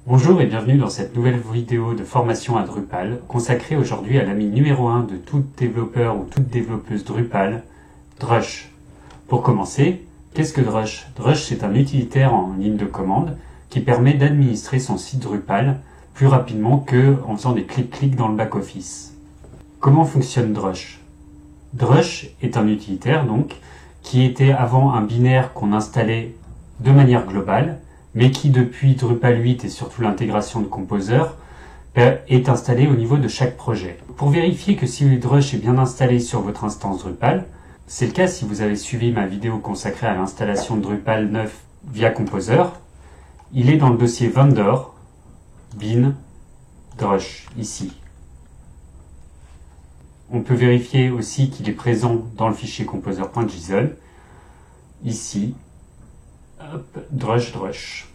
Bonjour et bienvenue dans cette nouvelle vidéo de formation à Drupal consacrée aujourd'hui à l'ami numéro 1 de tout développeur ou toute développeuse Drupal, Drush. Pour commencer, qu'est-ce que Drush? Drush, c'est un utilitaire en ligne de commande qui permet d'administrer son site Drupal plus rapidement qu'en faisant des clics-clics dans le back-office. Comment fonctionne Drush? Drush est un utilitaire donc qui était avant un binaire qu'on installait de manière globale, mais qui depuis Drupal 8 et surtout l'intégration de Composer est installé au niveau de chaque projet. Pour vérifier que si Drush est bien installé sur votre instance Drupal, c'est le cas si vous avez suivi ma vidéo consacrée à l'installation de Drupal 9 via Composer, il est dans le dossier vendor bin Drush ici. On peut vérifier aussi qu'il est présent dans le fichier composer.json, ici, hop, Drush.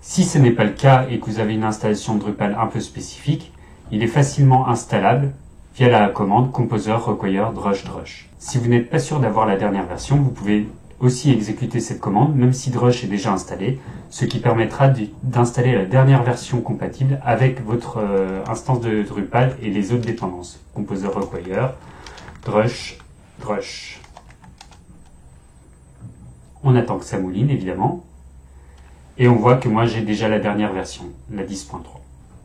Si ce n'est pas le cas et que vous avez une installation de Drupal un peu spécifique, il est facilement installable via la commande composer require drush. Si vous n'êtes pas sûr d'avoir la dernière version, vous pouvez aussi exécuter cette commande, même si Drush est déjà installé, ce qui permettra d'installer la dernière version compatible avec votre instance de Drupal et les autres dépendances. Composer require drush. On attend que ça mouline, évidemment. Et on voit que moi, j'ai déjà la dernière version, la 10.3.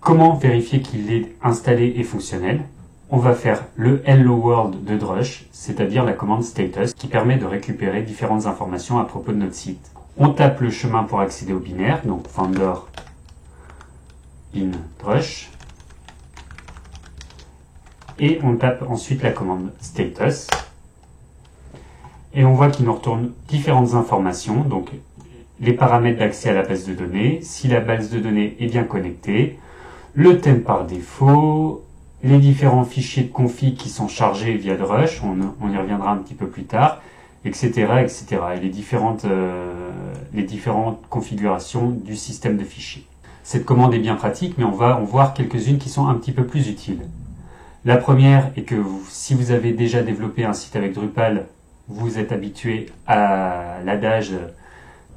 Comment vérifier qu'il est installé et fonctionnel? On va faire le Hello World de Drush, c'est-à-dire la commande status, qui permet de récupérer différentes informations à propos de notre site. On tape le chemin pour accéder au binaire, donc vendor bin Drush. Et on tape ensuite la commande status. Et on voit qu'il nous retourne différentes informations, donc les paramètres d'accès à la base de données, si la base de données est bien connectée, le thème par défaut, les différents fichiers de config qui sont chargés via Drush, on y reviendra un petit peu plus tard, etc. et les différentes configurations du système de fichiers. Cette commande est bien pratique, mais on va en voir quelques-unes qui sont un petit peu plus utiles. La première est que si vous avez déjà développé un site avec Drupal, vous êtes habitué à l'adage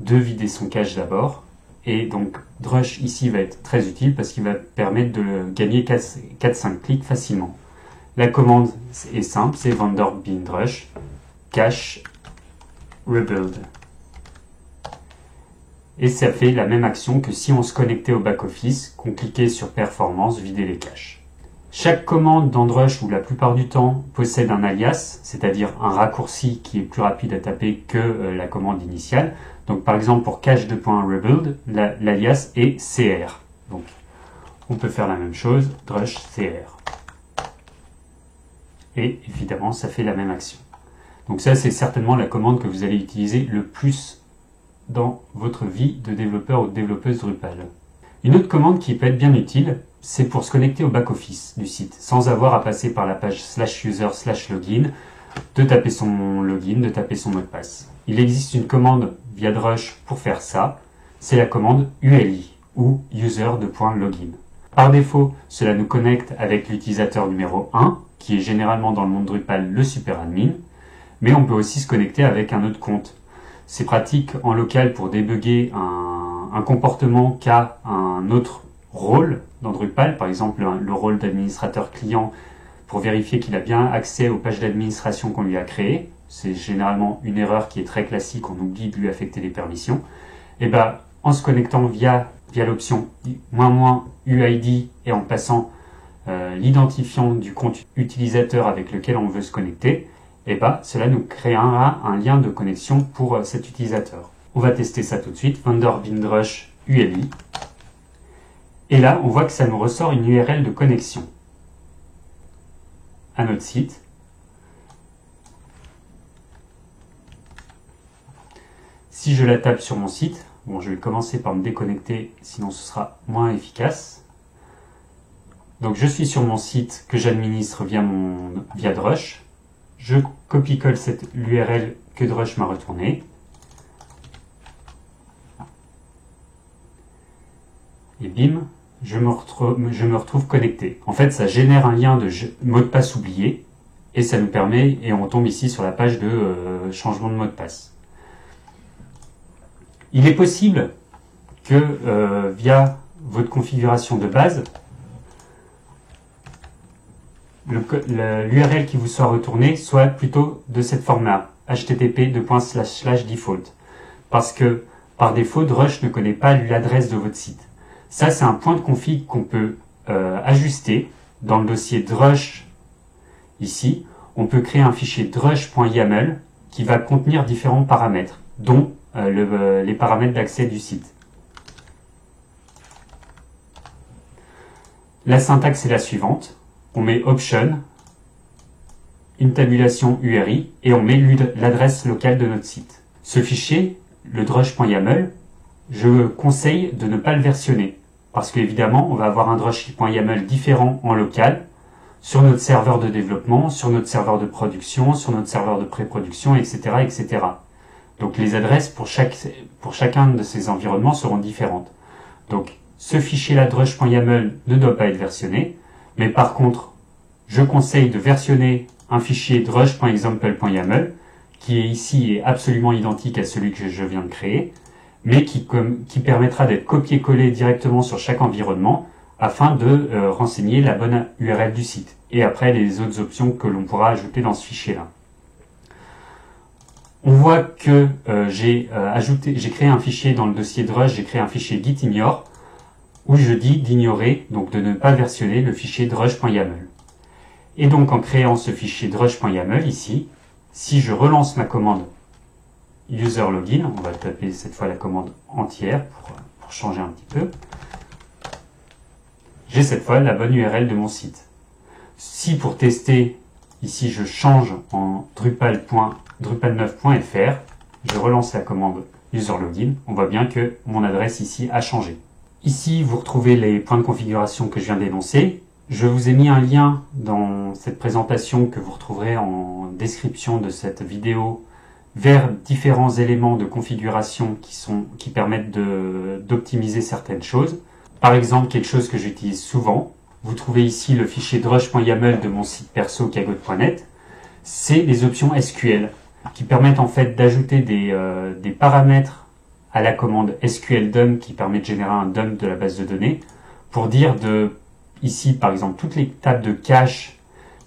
de vider son cache d'abord. Et donc Drush ici va être très utile parce qu'il va permettre de gagner 4-5 clics facilement. La commande est simple, c'est vendor bin drush cache rebuild. Et ça fait la même action que si on se connectait au back-office, qu'on cliquait sur performance, vider les caches. Chaque commande dans Drush, ou la plupart du temps, possède un alias, c'est-à-dire un raccourci qui est plus rapide à taper que la commande initiale. Donc par exemple pour cache2.rebuild, l'alias est cr. Donc on peut faire la même chose, drush cr. Et évidemment ça fait la même action. Donc ça c'est certainement la commande que vous allez utiliser le plus dans votre vie de développeur ou de développeuse Drupal. Une autre commande qui peut être bien utile, c'est pour se connecter au back-office du site, sans avoir à passer par la page /user/login, de taper son login, de taper son mot de passe. Il existe une commande via Drush pour faire ça, c'est la commande uli, ou user.login. Par défaut, cela nous connecte avec l'utilisateur numéro 1, qui est généralement dans le monde Drupal le superadmin, mais on peut aussi se connecter avec un autre compte. C'est pratique en local pour débugger un comportement qu'a un autre rôle dans Drupal, par exemple le rôle d'administrateur client, pour vérifier qu'il a bien accès aux pages d'administration qu'on lui a créées. C'est généralement une erreur qui est très classique, on oublie de lui affecter les permissions. Et ben, en se connectant via l'option --UID et en passant l'identifiant du compte utilisateur avec lequel on veut se connecter, et ben, cela nous créera un lien de connexion pour cet utilisateur. On va tester ça tout de suite, vendor bin drush uli. Et là, on voit que ça nous ressort une URL de connexion à notre site. Si je la tape sur mon site, bon, je vais commencer par me déconnecter, sinon ce sera moins efficace. Donc je suis sur mon site que j'administre via Drush. Je copie-colle l'URL que Drush m'a retournée. Et bim, je me retrouve connecté. En fait, ça génère un lien de mot de passe oublié et ça nous permet, et on tombe ici sur la page de changement de mot de passe. Il est possible que via votre configuration de base, l'URL qui vous soit retourné soit plutôt de cette forme-là, http://default. Parce que par défaut, Drush ne connaît pas l'adresse de votre site. Ça, c'est un point de config qu'on peut ajuster dans le dossier Drush. Ici, on peut créer un fichier drush.yaml qui va contenir différents paramètres, dont les paramètres d'accès du site. La syntaxe est la suivante. On met option, une tabulation URI, et on met l'adresse locale de notre site. Ce fichier, le drush.yaml, je conseille de ne pas le versionner, parce qu'évidemment, on va avoir un drush.yaml différent en local, sur notre serveur de développement, sur notre serveur de production, sur notre serveur de pré-production, etc., etc. Donc les adresses pour chacun de ces environnements seront différentes. Donc ce fichier-là, drush.yaml, ne doit pas être versionné, mais par contre, je conseille de versionner un fichier drush.example.yaml, qui est ici est absolument identique à celui que je viens de créer, mais qui permettra d'être copié-collé directement sur chaque environnement, afin de renseigner la bonne URL du site. Et après, les autres options que l'on pourra ajouter dans ce fichier-là. On voit que j'ai créé un fichier dans le dossier Drush, j'ai créé un fichier gitignore, où je dis d'ignorer, donc de ne pas versionner le fichier drush.yaml. Et donc en créant ce fichier drush.yaml ici, si je relance ma commande user login, on va taper cette fois la commande entière pour changer un petit peu, j'ai cette fois la bonne URL de mon site. Si pour tester, ici je change en drupal9.fr, je relance la commande user login, on voit bien que mon adresse ici a changé. Ici, vous retrouvez les points de configuration que je viens d'énoncer. Je vous ai mis un lien dans cette présentation que vous retrouverez en description de cette vidéo vers différents éléments de configuration qui permettent d'optimiser certaines choses. Par exemple, quelque chose que j'utilise souvent, vous trouvez ici le fichier drush.yaml de mon site perso kagot.net, c'est les options SQL qui permettent en fait d'ajouter des paramètres à la commande SQL-dump qui permet de générer un dump de la base de données pour dire ici par exemple toutes les tables de cache,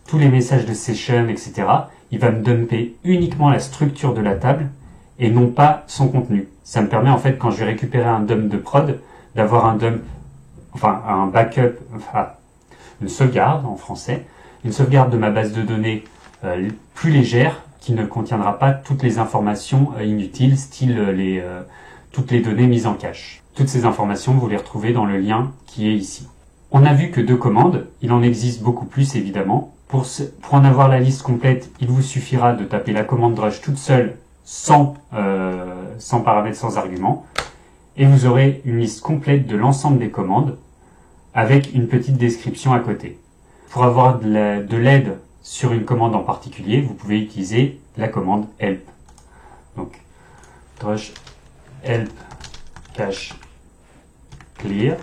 tous les messages de session, etc. Il va me dumper uniquement la structure de la table et non pas son contenu. Ça me permet en fait quand je vais récupérer un dump de prod d'avoir un backup, une sauvegarde en français, une sauvegarde de ma base de données plus légère qui ne contiendra pas toutes les informations inutiles, style toutes les données mises en cache. Toutes ces informations, vous les retrouvez dans le lien qui est ici. On a vu que 2 commandes, il en existe beaucoup plus évidemment. Pour en avoir la liste complète, il vous suffira de taper la commande drush toute seule, sans paramètres, sans arguments, et vous aurez une liste complète de l'ensemble des commandes, avec une petite description à côté. Pour avoir de l'aide sur une commande en particulier, vous pouvez utiliser la commande help. Donc, drush help cache clear.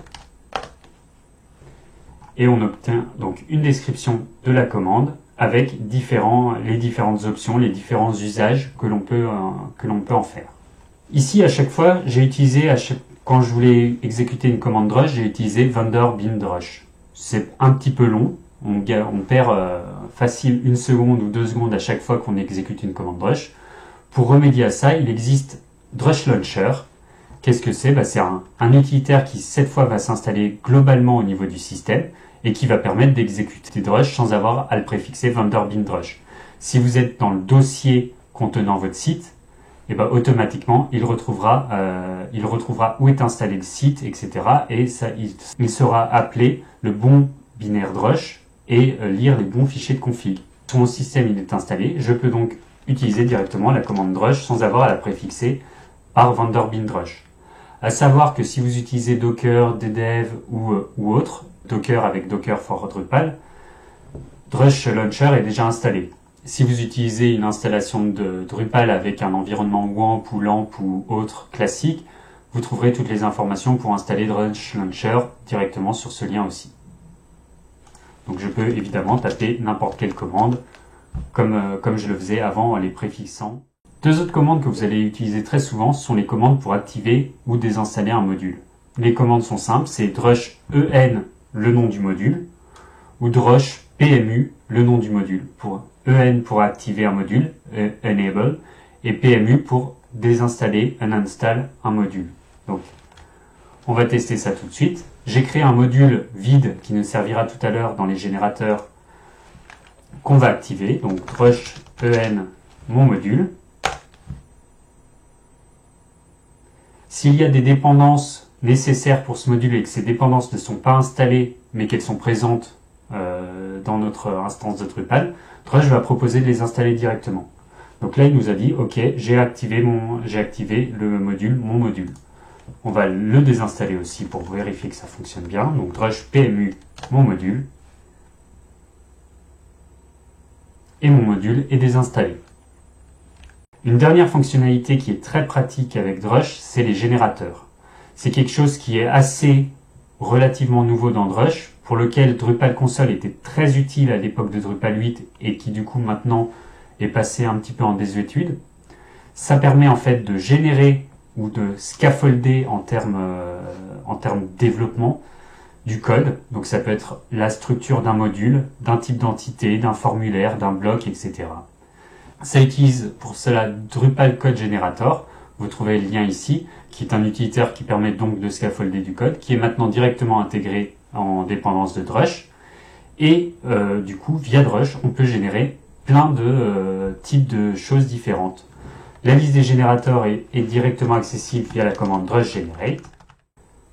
Et on obtient donc une description de la commande avec les différentes options, les différents usages que l'on peut en faire. Ici, à chaque fois, j'ai utilisé, quand je voulais exécuter une commande drush, j'ai utilisé vendor bin drush. C'est un petit peu long, on perd facile 1 seconde ou 2 secondes à chaque fois qu'on exécute une commande drush. Pour remédier à ça, il existe Drush Launcher. Qu'est-ce que c'est? C'est un utilitaire qui cette fois va s'installer globalement au niveau du système et qui va permettre d'exécuter Drush sans avoir à le préfixer vendor bin drush. Si vous êtes dans le dossier contenant votre site, et automatiquement il retrouvera où est installé le site, etc. Et il sera appelé le bon binaire drush et lire les bons fichiers de config. Sur mon système il est installé, je peux donc utiliser directement la commande drush sans avoir à la préfixer par vendor bin drush. À savoir que si vous utilisez Docker, DDEV ou autre, Docker avec Docker for Drupal, Drush Launcher est déjà installé. Si vous utilisez une installation de Drupal avec un environnement WAMP ou LAMP ou autre classique, vous trouverez toutes les informations pour installer Drush Launcher directement sur ce lien aussi. Donc je peux évidemment taper n'importe quelle commande comme je le faisais avant en les préfixant. Deux autres commandes que vous allez utiliser très souvent sont les commandes pour activer ou désinstaller un module. Les commandes sont simples, c'est drush en, le nom du module, ou drush pmu, le nom du module. Pour en pour activer un module, enable, et pmu pour désinstaller, uninstall un module. Donc, on va tester ça tout de suite. J'ai créé un module vide qui nous servira tout à l'heure dans les générateurs qu'on va activer. Donc, drush en, mon module. S'il y a des dépendances nécessaires pour ce module et que ces dépendances ne sont pas installées, mais qu'elles sont présentes dans notre instance de Drupal, Drush va proposer de les installer directement. Donc là, il nous a dit, OK, j'ai activé le module, mon module. On va le désinstaller aussi pour vérifier que ça fonctionne bien. Donc drush pmu, mon module. Et mon module est désinstallé. Une dernière fonctionnalité qui est très pratique avec Drush, c'est les générateurs. C'est quelque chose qui est assez relativement nouveau dans Drush, pour lequel Drupal Console était très utile à l'époque de Drupal 8 et qui du coup maintenant est passé un petit peu en désuétude. Ça permet en fait de générer ou de scaffolder en termes développement du code. Donc ça peut être la structure d'un module, d'un type d'entité, d'un formulaire, d'un bloc, etc. Ça utilise pour cela Drupal Code Generator. Vous trouvez le lien ici, qui est un utilitaire qui permet donc de scaffolder du code, qui est maintenant directement intégré en dépendance de Drush. Et du coup, via Drush, on peut générer plein de types de choses différentes. La liste des générateurs est directement accessible via la commande drush generate.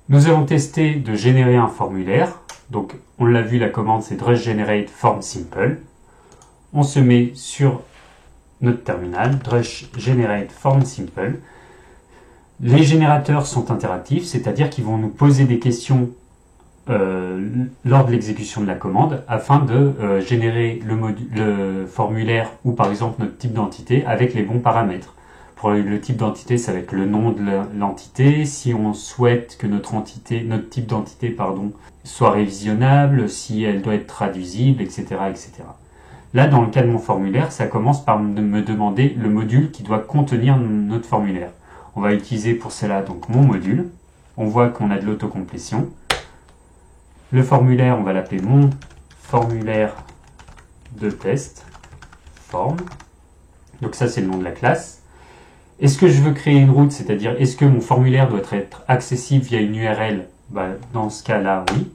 Nous avons testé de générer un formulaire. Donc, on l'a vu, la commande c'est drush generate form simple. On se met sur notre terminal, drush generate form simple. Les générateurs sont interactifs, c'est-à-dire qu'ils vont nous poser des questions lors de l'exécution de la commande afin de générer le formulaire ou par exemple notre type d'entité avec les bons paramètres. Pour le type d'entité, ça va être le nom de l'entité. Si on souhaite que notre type d'entité, soit révisionnable, si elle doit être traduisible, etc., etc. Là, dans le cas de mon formulaire, ça commence par me demander le module qui doit contenir notre formulaire. On va utiliser pour cela donc mon module. On voit qu'on a de l'autocomplétion. Le formulaire, on va l'appeler mon formulaire de test form. Donc ça, c'est le nom de la classe. Est-ce que je veux créer une route, c'est-à-dire est-ce que mon formulaire doit être accessible via une URL? Dans ce cas-là, oui.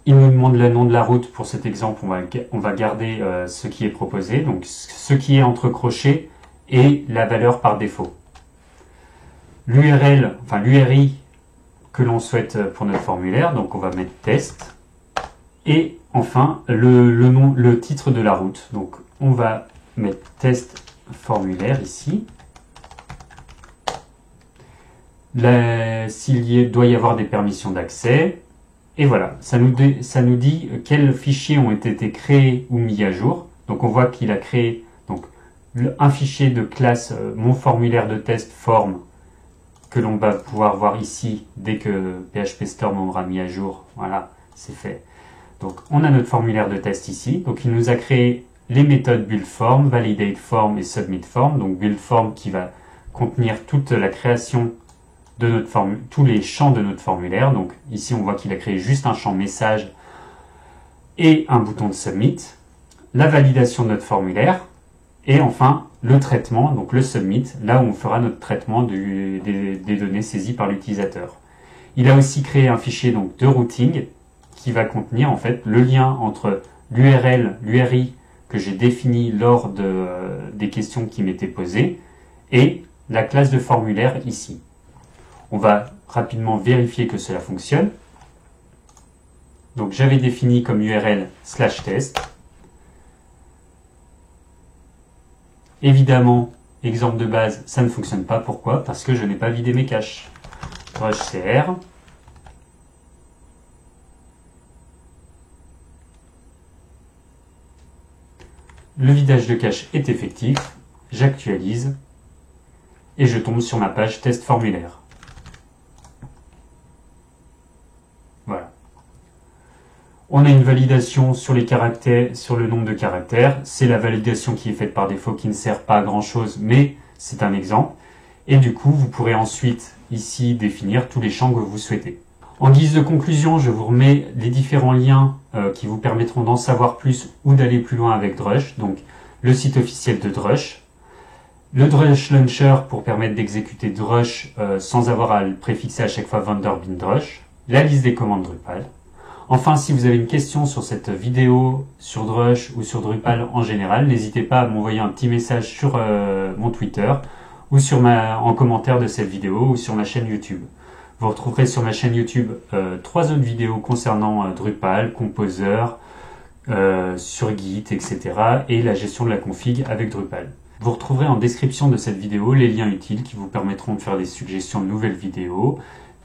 Il nous demande le nom de la route. Pour cet exemple, on va garder ce qui est proposé, donc ce qui est entre crochets et la valeur par défaut. L'URL, enfin l'URI que l'on souhaite pour notre formulaire, donc on va mettre test. Et enfin, le titre de la route. Donc on va mettre test formulaire ici. S'il doit y avoir des permissions d'accès. Et voilà, ça nous dit quels fichiers ont été créés ou mis à jour. Donc on voit qu'il a créé un fichier de classe mon formulaire de test form que l'on va pouvoir voir ici dès que PHP Storm aura mis à jour. Voilà, c'est fait. Donc on a notre formulaire de test ici. Donc il nous a créé les méthodes buildForm, validateForm et submitForm. Donc buildForm qui va contenir toute la création de tous les champs de notre formulaire. Donc ici on voit qu'il a créé juste un champ message et un bouton de submit. La validation de notre formulaire et enfin le traitement, donc le submit, là où on fera notre traitement des données saisies par l'utilisateur. Il a aussi créé un fichier donc de routing qui va contenir en fait le lien entre l'URI que j'ai défini lors des questions qui m'étaient posées et la classe de formulaire ici. On va rapidement vérifier que cela fonctionne. Donc j'avais défini comme URL /test. Évidemment, exemple de base, ça ne fonctionne pas. Pourquoi? Parce que je n'ai pas vidé mes caches. Drush-cr. Le vidage de cache est effectif. J'actualise. Et je tombe sur ma page test formulaire. Voilà. On a une validation sur les caractères, sur le nombre de caractères. C'est la validation qui est faite par défaut, qui ne sert pas à grand chose, mais c'est un exemple. Et du coup, vous pourrez ensuite ici définir tous les champs que vous souhaitez. En guise de conclusion, je vous remets les différents liens qui vous permettront d'en savoir plus ou d'aller plus loin avec Drush. Donc, le site officiel de Drush, le Drush Launcher pour permettre d'exécuter Drush sans avoir à le préfixer à chaque fois Vanderbilt Drush, la liste des commandes Drupal. Enfin, si vous avez une question sur cette vidéo, sur Drush ou sur Drupal en général, n'hésitez pas à m'envoyer un petit message sur mon Twitter ou en commentaire de cette vidéo ou sur ma chaîne YouTube. Vous retrouverez sur ma chaîne YouTube 3 autres vidéos concernant Drupal, Composer, sur Git, etc. et la gestion de la config avec Drupal. Vous retrouverez en description de cette vidéo les liens utiles qui vous permettront de faire des suggestions de nouvelles vidéos,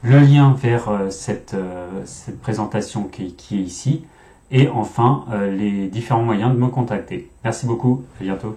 le lien vers cette présentation qui est ici, et enfin les différents moyens de me contacter. Merci beaucoup, à bientôt.